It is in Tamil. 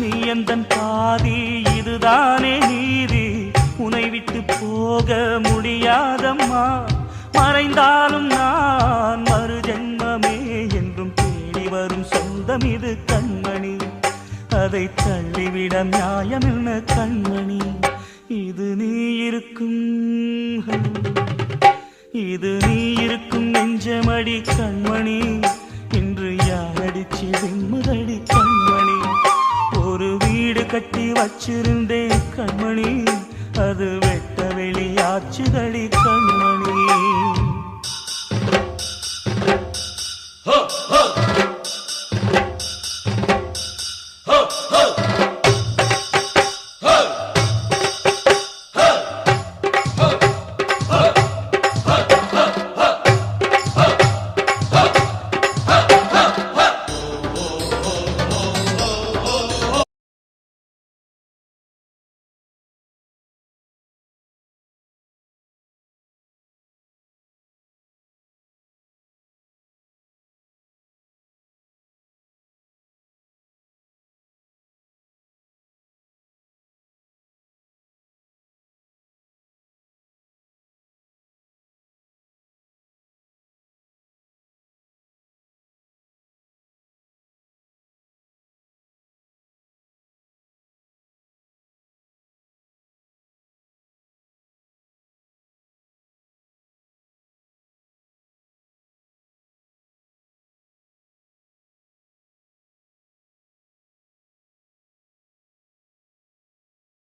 நீ எந்தன் பாதி, இதுதானே நீதி. உனை விட்டு போக முடியாதம்மா. மறைந்தாலும் நான் மறு ஜென்மமே என்றும் தேடி வரும் சொந்தம் இது கண்மணி. அதை தள்ளிவிட நியாயம் என்ன கண்மணி. இது நீ இருக்கும், இது நீ இருக்கும் நெஞ்சமடி கண்மணி. இன்று யாரடிச்சு விம்முதடி கண்மணி. ஒரு வீடு கட்டி வச்சிருந்தேன் கண்மணி, அது வெட்ட வெளியாச்சுதடி கண்மணி.